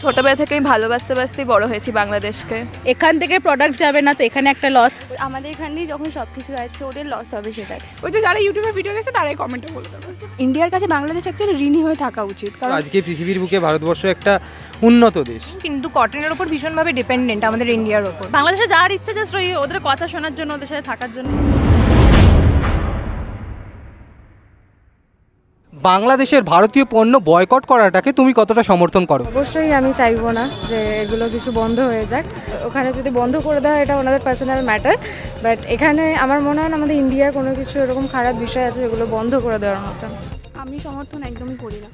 ছোটবেলা থেকে আমি ভালোবাসতে বাসতেই বড় হয়েছি বাংলাদেশকে। এখান থেকে প্রোডাক্ট যাবে না তো এখানে একটা লস। আমাদের এখানেই যখন সব কিছু আছে ওদের লস হবে সেটাই। ওই যে যারা ইউটিউবে ভিডিও দেখছে তারাই কমেন্টে বলে দেবে। ইন্ডিয়ার কাছে বাংলাদেশ অ্যাকচুয়ালি ঋণী হয়ে থাকা উচিত, কারণ আজকে পৃথিবীর বুকে ভারতবর্ষ একটা উন্নত দেশ, কিন্তু কটনের ওপর ভীষণভাবে ডিপেন্ডেন্ট আমাদের ইন্ডিয়ার ওপর। বাংলাদেশে যাওয়ার ইচ্ছে জাস্ট ওই ওদের কথা শোনার জন্য, ওদের সাথে থাকার জন্য। বাংলাদেশের ভারতীয় পণ্য বয়কট করাটাকে তুমি কতটা সমর্থন করো? অবশ্যই আমি চাইবো না যে এগুলো কিছু বন্ধ হয়ে যাক। ওখানে যদি বন্ধ করে দেওয়া হয় এটা ওনাদের পার্সোনাল ম্যাটার, বাট এখানে আমার মনে হয় না আমাদের ইন্ডিয়ার কোনো কিছু এরকম খারাপ বিষয় আছে যেগুলো বন্ধ করে দেওয়ার মতো। আমি সমর্থন একদমই করি না,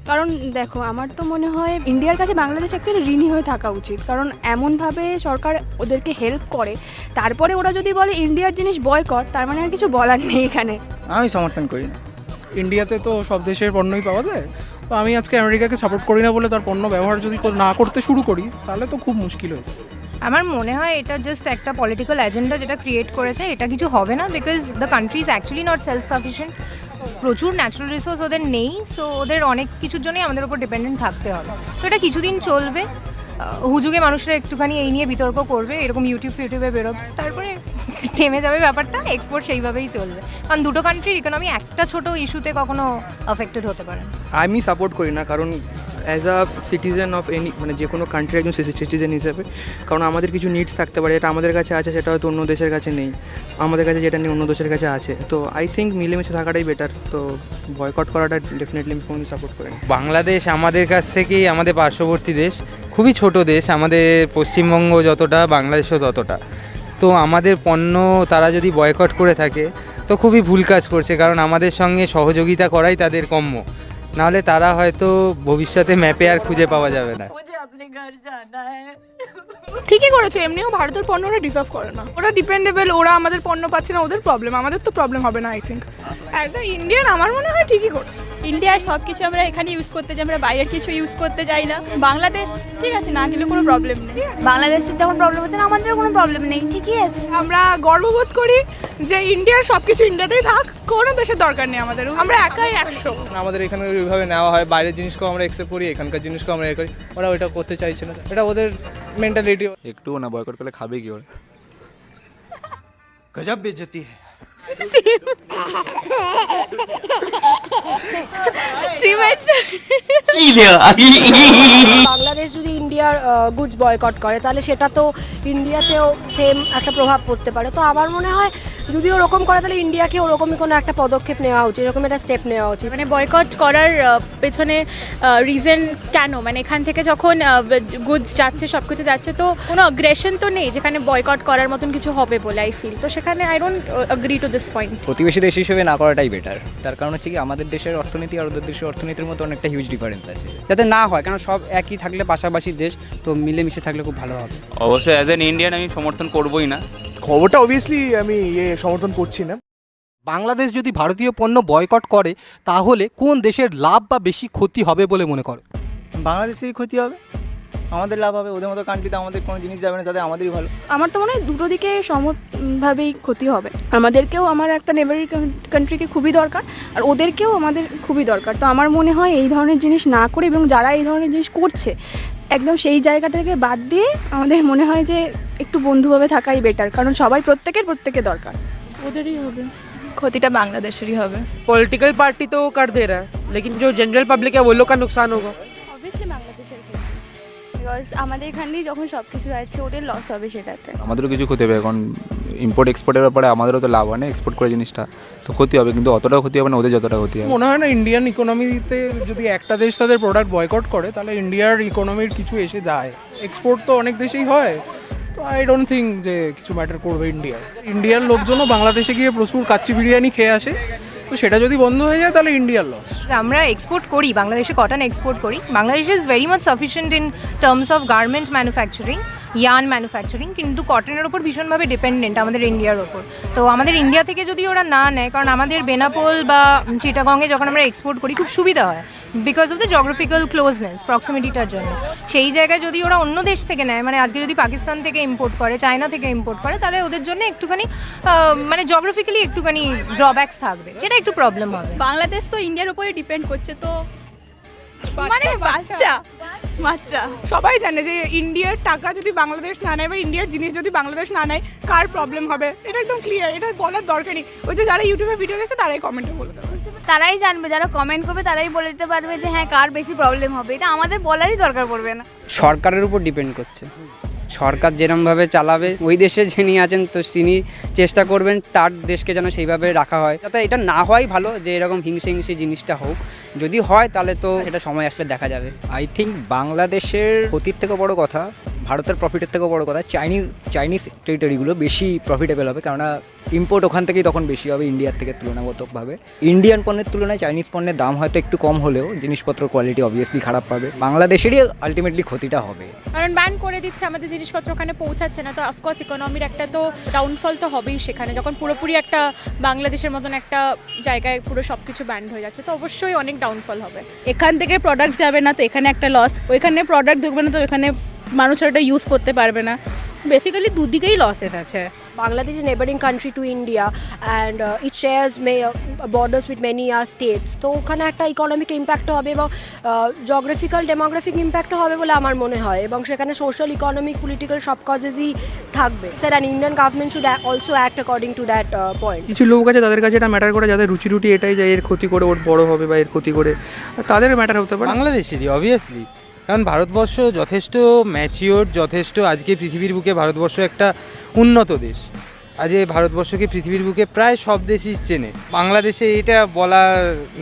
কারণ দেখো আমার তো মনে হয় ইন্ডিয়ার কাছে বাংলাদেশ অ্যাকচুয়ালি ঋণী হয়ে থাকা উচিত, কারণ এমনভাবে সরকার ওদেরকে হেল্প করে, তারপরে ওরা যদি বলে ইন্ডিয়ার জিনিস বয়কট, তার মানে আর কিছু বলার নেই এখানে। আমি সমর্থন করি না। ইন্ডিয়াতে তো সব দেশের পণ্যই পাওয়া যায়, তো আমি আজকে আমেরিকাকে সাপোর্ট করি না বলে তার পণ্য ব্যবহার যদি না করতে শুরু করি তাহলে তো খুব মুশকিল হয়ে যায়। আমার মনে হয় এটা জাস্ট একটা পলিটিক্যাল এজেন্ডা যেটা ক্রিয়েট করেছে, এটা কিছু হবে না, because the country is actually not self sufficient. প্রচুর ন্যাচারাল রিসোর্স ওদের নেই, সো ওদের অনেক কিছুর জন্যই আমাদের উপর ডিপেন্ডেন্ট থাকতে হবে। তো এটা কিছুদিন চলবে, হুজুগে মানুষরা একটুখানি এই নিয়ে বিতর্ক করবে, এরকম ইউটিউবে বেরোবে, তারপরে থেমে যাবে ব্যাপারটা, এক্সপোর্ট সেইভাবেই চলবে। কারণ দুটো কান্ট্রির ইকোনমি একটা ছোট ইস্যুতে কখনো অ্যাফেক্টেড হতে পারে। আমি সাপোর্ট করি না, কারণ as a citizen of any মানে যে কোনো কান্ট্রির একজন সিটিজেন হিসেবে, কারণ আমাদের কিছু নিডস থাকতে পারে, এটা আমাদের কাছে আছে সেটা হয়তো অন্য দেশের কাছে নেই, আমাদের কাছে যেটা নেই অন্য দেশের কাছে আছে। তো আই থিঙ্ক মিলেমিশে থাকাটাই বেটার। তো বয়কট করাটা ডেফিনেটলি আমি কোনো সাপোর্ট করি না। বাংলাদেশ আমাদের কাছ থেকেই আমাদের পার্শ্ববর্তী দেশ, খুবই ছোট দেশ, আমাদের পশ্চিমবঙ্গ যতটা বাংলাদেশও ততটা। তো আমাদের পণ্য তারা যদি বয়কট করে থাকে তো খুবই ভুল কাজ করছে, কারণ আমাদের সঙ্গে সহযোগিতা করাই তাদের কম্য, নাহলে তারা হয়তো ভবিষ্যতে ম্যাপে আর খুঁজে পাওয়া যাবে না। ঠিকই করেছে, এমনিও ভারতের পণ্য ওরা ডিজার্ভ করে না, ওরা ডিপেন্ডেবল, ওরা আমাদের পণ্য পাচ্ছে না, ওদের প্রবলেম, আমাদের তো প্রবলেম হবে না। I think as a Indian আমার মনে হয় ঠিকই করছে। ইন্ডিয়ার সব কিছু আমরা এখানে ইউজ করতে যাই, আমরা বাইরের কিছু ইউজ করতে যাই না। বাংলাদেশ ঠিক আছে, না গেলে কোনো প্রবলেম নেই। বাংলাদেশের তেমন প্রবলেম হচ্ছে না, আমাদের কোনো প্রবলেম নেই, ঠিকই আছে। আমরা গর্ববোধ করি যে ইন্ডিয়ার সব কিছু ইন্ডিয়াতেই থাক, কোনো দেশের দরকার নেই আমাদের, আমরা একাই 100। আমাদের এখানে ওইভাবে নেওয়া হয়, বাইরের জিনিসকেও আমরা অ্যাকসেপ্ট করি, এখানকার জিনিসকেও আমরা করি, ওরা ওইটা করতে চাইছে না, এটা ওদের মেন্টালিটি। একটুও না বয়কট করলে খাবে কি ওরা? গজব বেইজ্জতি বাংলাদেশ যদি ইন্ডিয়ার গুডস বয়কট করে তাহলে সেটা তো ইন্ডিয়াতেও সেম একটা প্রভাব পড়তে পারে। তো আমার মনে হয় যদি ওরকম করে তাহলে ইন্ডিয়াকে ওরকমই কোনো একটা পদক্ষেপ নেওয়া উচিত, এরকম একটা স্টেপ নেওয়া উচিত। মানে বয়কট করার পেছনে রিজন কেন, মানে এখান থেকে যখন গুডস যাচ্ছে, সব কিছু যাচ্ছে, তো কোনো অ্যাগ্রেশন তো নেই যেখানে বয়কট করার মতন কিছু হবে বলে আই ফিল। তো সেখানে I don't agree to this point. প্রতিবেশী দেশ হিসেবে না করাটাই বেটার, তার কারণ হচ্ছে কি আমাদের দেশের অর্থনীতি আর ওদের দেশের অর্থনীতির মধ্যে অনেকটা হিউজ ডিফারেন্স আছে, যাতে না হয়, কারণ সব একই থাকলে পাশাপাশি দেশ, তো মিলেমিশে থাকলে খুব ভালো হবে। অবশ্যই অ্যাজ এন ইন্ডিয়ান আমি সমর্থন করবই না। খবরটা অবভিয়াসলি আমি সমর্থন করছি না। বাংলাদেশ যদি ভারতীয় পণ্য বয়কট করে তাহলে কোন দেশের লাভ বা বেশি ক্ষতি হবে বলে মনে করো? বাংলাদেশেরই ক্ষতি হবে, আমাদের লাভ হবে। ওদের মতো কান্ট্রিতে আমাদের কোনো জিনিস যাবে না, যাতে আমাদেরই ভালো। আমার তো মনে হয় দুটো দিকে সমভাবেই ক্ষতি হবে, আমাদেরকেও আমার একটা নেবারিং কান্ট্রিকে খুবই দরকার, আর ওদেরকেও আমাদের খুবই দরকার। তো আমার মনে হয় এই ধরনের জিনিস না করে, এবং যারা এই ধরনের জিনিস করছে একদম সেই জায়গাটা থেকে বাদ দিয়ে আমাদের মনে হয় যে একটু বন্ধুভাবে থাকাই বেটার, কারণ সবাই প্রত্যেকের দরকার, ওদেরই হবে। ক্ষতিটা বাংলাদেশেরই হবে। पॉलिटिकल पार्टी तो कर दे रहा है, लेकिन जो जनरल पब्लिक है वो लोग का नुकसान होगा। অবভিয়াসলি বাংলাদেশের ক্ষতি, বিকজ আমাদের এখানেই যখন সব কিছু আছে ওদের লস হবে সেটাতে। আমাদেরও কিছু ক্ষতি হবে, এখন ইম্পোর্ট এক্সপোর্টের ব্যাপারে আমাদেরও তো লাভ হয় না, এক্সপোর্ট করে জিনিসটা তো ক্ষতি হবে, কিন্তু অতটাও ক্ষতি হবে না ওদের যতটা ক্ষতি হবে। মনে হয় না ইন্ডিয়ান ইকোনমিতে যদি একটা দেশ তাদের প্রোডাক্ট বয়কট করে তাহলে ইন্ডিয়ার ইকোনমির কিছু এসে যায়। এক্সপোর্ট তো অনেক দেশেই হয়, তো আই ডোন্ট থিঙ্ক যে কিছু ম্যাটার করবে ইন্ডিয়ার লোকজনও বাংলাদেশে গিয়ে প্রচুর কাচ্চি বিরিয়ানি খেয়ে আসে, তো সেটা যদি বন্ধ হয়ে যায় তাহলে ইন্ডিয়ার লস। আমরা এক্সপোর্ট করি, বাংলাদেশে কটন এক্সপোর্ট করি। Bangladesh is very much sufficient in terms of garment manufacturing, yarn manufacturing, কিন্তু কটনের ওপর ভীষণভাবে ডিপেন্ডেন্ট আমাদের ইন্ডিয়ার ওপর। তো আমাদের ইন্ডিয়া থেকে যদি ওরা না নেয়, কারণ আমাদের বেনাপোল বা চিটাগংয়ে যখন আমরা এক্সপোর্ট করি খুব সুবিধা হয়, because of the geographical closeness, প্রক্সিমিটিটার জন্য। সেই জায়গায় যদি ওরা অন্য দেশ থেকে নেয়, মানে আজকে যদি পাকিস্তান থেকে ইম্পোর্ট করে, চায়না থেকে ইম্পোর্ট করে, তাহলে ওদের জন্য একটুখানি মানে জিওগ্রাফিক্যালি একটুখানি ড্রব্যাকস থাকবে, সেটা একটু প্রবলেম হবে। বাংলাদেশ তো ইন্ডিয়ার উপরে ডিপেন্ড করছে, তো মানে বাচ্চা বাচ্চা সবাই জানে যে ইন্ডিয়ার টাকা যদি বাংলাদেশ না নেয় বা ইন্ডিয়ার জিনিস যদি বাংলাদেশ না নেয় কার প্রবলেম হবে, এটা একদম ক্লিয়ার, এটা বলার দরকার নেই। ওই যে যারা ইউটিউবে ভিডিও দেখছে তারাই কমেন্টে বলে দেবে, তারাই জানবে, যারা কমেন্ট করবে তারাই বলে দিতে পারবে যে হ্যাঁ কার বেশি প্রবলেম হবে। এটা আমাদের বলারই দরকার পড়বে না। সরকারের উপর ডিপেন্ড করছে, সরকার যেরমভাবে চালাবে ওই দেশে যিনি আছেন তো তিনি চেষ্টা করবেন তার দেশকে যেন সেইভাবে রাখা হয়, যাতে এটা না হয় ভালো যে এরকম হিংসে হিংসে জিনিসটা হোক। যদি হয় তাহলে তো এটা সময় আসলে দেখা যাবে। আই থিঙ্ক বাংলাদেশের ক্ষতির থেকে বড় কথা, ভারতের প্রফিটের থেকেও বড় কথা, চাইনিজ টেরিটরিগুলো বেশি প্রফিটেবল হবে, কেননা ইম্পোর্ট ওখান থেকেই তখন বেশি হবে ইন্ডিয়ার থেকে তুলনাগতভাবে। ইন্ডিয়ান পণ্যের তুলনায় চাইনিজ পণ্যের দাম হয়তো একটু কম হলেও জিনিসপত্র কোয়ালিটি অবভিয়াসলি খারাপ পাবে, বাংলাদেশেরই আলটিমেটলি ক্ষতিটা হবে। কারণ ব্যান করে দিচ্ছে, আমাদের জিনিসপত্র ওখানে পৌঁছাচ্ছে না, তো অফকোর্স ইকোনমির একটা তো ডাউনফল তো হবেই সেখানে। যখন পুরোপুরি একটা বাংলাদেশের মতন একটা জায়গায় পুরো সব কিছু ব্যান্ড হয়ে যাচ্ছে, তো অবশ্যই অনেক ডাউনফল হবে। এখান থেকে প্রোডাক্ট যাবে না তো এখানে একটা লস, ওইখানে প্রোডাক্ট ঢুকবে না তো ওইখানে মানুষ ওটা ইউজ করতে পারবে না। বেসিক্যালি দুদিকেই লসেস আছে। Bangladesh is a neighboring country to India and it shares borders with many states. তো ওখানে একটা ইকোনমিক ইম্প্যাক্ট হবে এবং জিওগ্রাফিক্যাল ডেমোগ্রাফিক ইম্প্যাক্টও হবে বলে আমার মনে হয়, এবং সেখানে সোশ্যাল ইকোনমিক পলিটিক্যাল সব কজেসই থাকবে। Sir and Indian government should also act according to that point. কিছু লোক আছে তাদের কাছে এটা ম্যাটার করে, যাদের রুচি এটাই যে এর ক্ষতি করে ওর বড় হবে বা এর ক্ষতি করে তাদের ম্যাটার হতে পারে। বাংলাদেশেরই অবভিয়াসলি, কারণ ভারতবর্ষ যথেষ্ট ম্যাচিওর, যথেষ্ট আজকে পৃথিবীর বুকে ভারতবর্ষ একটা উন্নত দেশ। আজ এই ভারতবর্ষকে পৃথিবীর বুকে প্রায় সব দেশই চেনে। বাংলাদেশে এটা বলার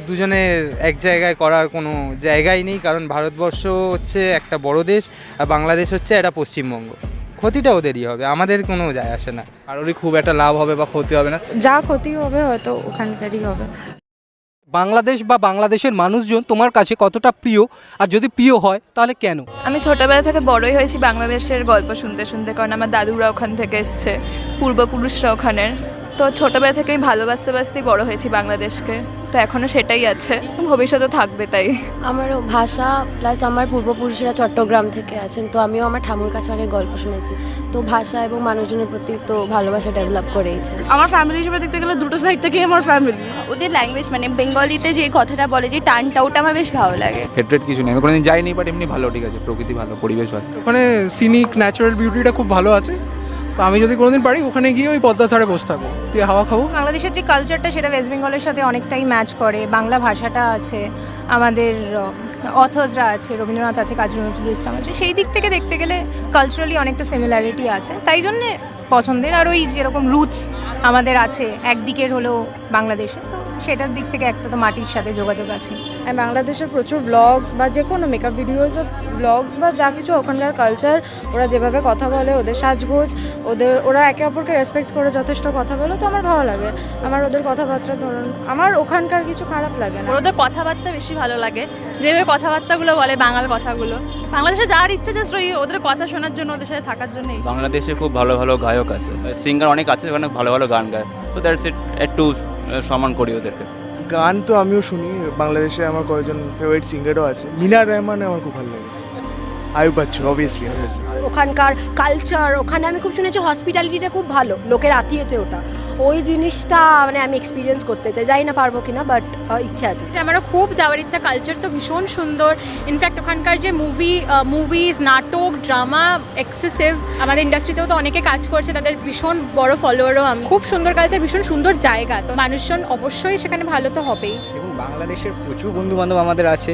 দুজনের এক জায়গায় করার কোনো জায়গাই নেই, কারণ ভারতবর্ষ হচ্ছে একটা বড় দেশ আর বাংলাদেশ হচ্ছে একটা পশ্চিমবঙ্গ। ক্ষতিটা ওদেরই হবে, আমাদের কোনো যায় আসে না। কারোরই খুব একটা লাভ হবে বা ক্ষতি হবে না, যা ক্ষতি হবে হয়তো ওখানকারই হবে। বাংলাদেশ বা বাংলাদেশের মানুষজন তোমার কাছে কতটা প্রিয়, আর যদি প্রিয় হয় তাহলে কেন? আমি ছোটবেলা থেকে বড়ই হয়েছি বাংলাদেশের গল্প শুনতে শুনতে, কারণ আমার দাদুরা ওখান থেকে এসছে, পূর্বপুরুষরা ওখানের। তো ছোটবেলা থেকে আমি ভালোবাসতে বাসতেই বড় হয়েছি বাংলাদেশকে, তো এখনও সেটাই আছে, ভবিষ্যতে থাকবে। তাই আমারও ভাষা প্লাস আমার পূর্বপুরুষেরা চট্টগ্রাম থেকে আছেন, তো আমিও আমার ঠাকুর কাছে অনেক গল্প শুনেছি, তো ভাষা এবং মানুষজনের প্রতি তো ভালোবাসা ডেভেলপ করেইছে। আমার ফ্যামিলি হিসেবে দেখতে গেলে দুটো সাইড থেকেই আমার ফ্যামিলি। ওদের ল্যাঙ্গুয়েজ মানে বেঙ্গলিতে যে কথাটা বলে, যে টানটা, ওটা আমার বেশ ভালো লাগে। হেট্রেট কিছু নেই, আমি কোনোদিন যাইনি, বাট এমনি ভালো, ঠিক আছে, প্রকৃতি ভালো, পরিবেশ ভালো, ওখানে সিনিক ন্যাচারাল বিউটিটা খুব ভালো আছে। তো আমি যদি কোনোদিন পারি ওখানে গিয়ে ওই পদ্মার ধারে বসে থাকবো, দিয়ে হাওয়া খাবো। বাংলাদেশের যে কালচারটা সেটা ওয়েস্ট বেঙ্গলের সাথে অনেকটাই ম্যাচ করে। বাংলা ভাষাটা আছে, আমাদের অথর্সরা আছে, রবীন্দ্রনাথ আছে, কাজী নজরুল ইসলাম আছে, সেই দিক থেকে দেখতে গেলে কালচারালি অনেকটা সিমিলারিটি আছে, তাই জন্যে পছন্দের। আর ওই যেরকম রুটস আমাদের আছে একদিকের হলেও বাংলাদেশে, তো সেটার দিক থেকে একটা তো মাটির সাথে যোগাযোগ আছে। আর বাংলাদেশের প্রচুর ব্লগস বা যে কোনো মেকআপ ভিডিওস বা ব্লগস বা যা কিছু ওখানকার কালচার, ওরা যেভাবে কথা বলে, ওদের সাজগোজ, ওরা একে অপরকে রেসপেক্ট করে যথেষ্ট কথা বলে, তো আমার ভালো লাগে। আমার ওদের কথাবার্তার ধরন, আমার ওখানকার কিছু খারাপ লাগে না। ওদের কথাবার্তা বেশি ভালো লাগে, যেভাবে কথাবার্তাগুলো বলে, বাঙাল কথাগুলো। বাংলাদেশে যাওয়ার ইচ্ছে জাস্ট ওই ওদের কথা শোনার জন্য, ওদের সাথে থাকার জন্যই। বাংলাদেশে খুব ভালো ভালো গায়ক আছে, সিঙ্গার অনেক আছে, ওখানে ভালো ভালো গান গায়, তো দ্যাটস ইট, একটু সম্মান করি ওদেরকে। গান তো আমিও শুনি, বাংলাদেশে আমার কয়েকজন ফেভারিট সিঙ্গারও আছে, মিনার রহমান আমার খুব ভালো লাগে, আয়ুব বাচ্চু অবভিয়াসলি। ওখানকার কালচার, ওখানে আমি খুব শুনেছি হসপিটালিটিটা খুব ভালো, লোকের আত্মীয়তে ওটা, ওই জিনিসটা মানে আমি এক্সপিরিয়েন্স করতে চাই, জানি না পারবো কিনা, বাট ইচ্ছা আছে। আমারও খুব যাওয়ার ইচ্ছা। কালচার তো ভীষণ সুন্দর। ইনফ্যাক্ট ওখানকার যে মুভিজ, নাটক, ড্রামা এক্সেসিভ। আমাদের ইন্ডাস্ট্রিতেও তো অনেকে কাজ করছে, তাদের ভীষণ বড় ফলোয়ারও আমি। খুব সুন্দর কালচার, ভীষণ সুন্দর জায়গা, তো মানুষজন অবশ্যই সেখানে ভালো তো হবেই। এবং বাংলাদেশের প্রচুর বন্ধুবান্ধব আমাদের আছে,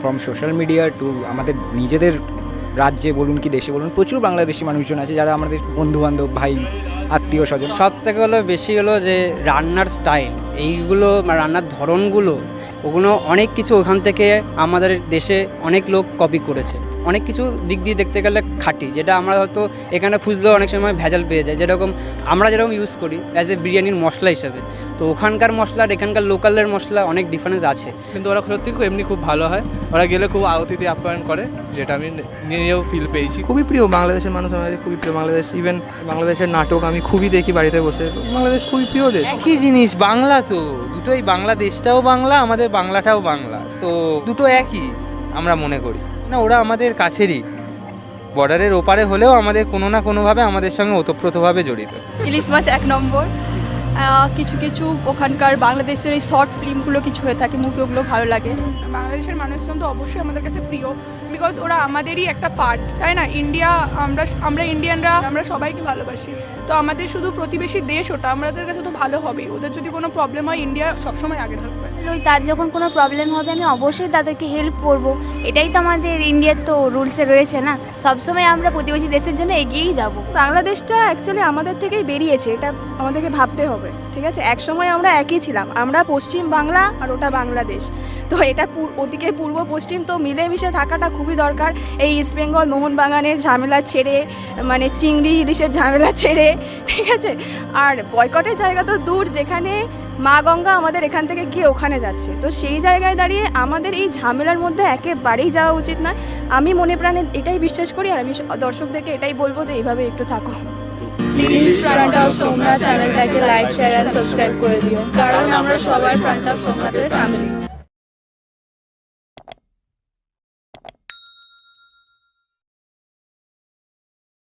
ফ্রম সোশ্যাল মিডিয়া টু আমাদের নিজেদের রাজ্যে বলুন কি দেশে বলুন, প্রচুর বাংলাদেশি মানুষজন আছে যারা আমাদের বন্ধুবান্ধব, ভাই, আত্মীয় স্বজন। সব থেকে হলো বেশি হলো যে রান্নার স্টাইল, এইগুলো রান্নার ধরনগুলো, ওগুলো অনেক কিছু ওখান থেকে আমাদের দেশে অনেক লোক কপি করেছে। অনেক কিছু দিক দিয়ে দেখতে গেলে খাঁটি, যেটা আমরা হয়তো এখানে খুঁজলেও অনেক সময় ভেজাল পেয়ে যায়, যেরকম আমরা যেরকম ইউজ করি অ্যাজ এ বিরিয়ানির মশলা হিসেবে, তো ওখানকার মশলা আর এখানকার লোকালের মশলা অনেক ডিফারেন্স আছে। কিন্তু ওরা সত্যি এমনি খুব ভালো হয়, ওরা গেলে খুব অতিথি আপ্যায়ন করে, যেটা আমি নিজেও ফিল পেয়েছি। খুবই প্রিয় বাংলাদেশের মানুষ আমাদের, খুবই প্রিয় বাংলাদেশ। ইভেন বাংলাদেশের নাটক আমি খুবই দেখি বাড়িতে বসে, বাংলাদেশ খুবই প্রিয় দেশ। একই জিনিস, বাংলা তো দুটোই, বাংলাদেশটাও বাংলা, আমাদের বাংলাটাও বাংলা, তো দুটো একই আমরা মনে করি না। ওরা আমাদের কাছেরই, বর্ডারের ওপারে হলেও আমাদের কোনো না কোনোভাবে আমাদের সঙ্গে ওতপ্রোতভাবে জড়িত। ইলিশ মাছ 1 নম্বর, কিছু কিছু ওখানকার বাংলাদেশের এই শর্ট ফিল্মগুলো কিছু হয়ে থাকে, মুভি, ওগুলো ভালো লাগে। বাংলাদেশের মানুষজন তো অবশ্যই আমাদের কাছে প্রিয়, বিকজ ওরা আমাদেরই একটা পার্ট, তাই না? ইন্ডিয়া, আমরা ইন্ডিয়ানরা আমরা সবাইকে ভালোবাসি, তো আমাদের শুধু প্রতিবেশী দেশ ওটা, আমাদের কাছে তো ভালো হবেই। ওদের যদি কোনো প্রবলেম হয়, ইন্ডিয়া সবসময় আগে থাকবে। ওই তার যখন কোনো প্রবলেম হবে আমি অবশ্যই তাদেরকে হেল্প করব, এটাই তো আমাদের ইন্ডিয়ার তো রুলসে রয়েছে না, সবসময় আমরা প্রতিবেশী দেশের জন্য এগিয়েই যাব। বাংলাদেশটা অ্যাকচুয়ালি আমাদের থেকেই বেরিয়েছে, এটা আমাদেরকে ভাবতে হবে, ঠিক আছে? একসময় আমরা একই ছিলাম, আমরা পশ্চিম বাংলা আর ওটা বাংলাদেশ, তো এটা ওদিকে পূর্ব পশ্চিম তো মিলেমিশে থাকাটা খুবই দরকার। এই ইস্ট বেঙ্গল মোহনবাগানের ঝামেলা ছেড়ে, মানে চিংড়ি ইলিশের ঝামেলা ছেড়ে, ঠিক আছে? আর বয়কটের জায়গা তো দূর, যেখানে মা গঙ্গা আমাদের এখান থেকে গিয়ে ওখানে যাচ্ছে, তো সেই জায়গায় দাঁড়িয়ে আমাদের এই ঝামেলার মধ্যে একেবারেই যাওয়া উচিত না। আমি মনে প্রাণে এটাই বিশ্বাস করি, আর আমি দর্শকদেরকে এটাই বলবো যে এইভাবে একটু থাকো। প্লিজ ফ্রন্ট অফ সোমনাথ চ্যানেলটাকে লাইক, শেয়ার অ্যান্ড সাবস্ক্রাইব করে দিও, কারণ আমরা সবাই ফ্রন্ট অফ সোমনাথের ফ্যামিলি।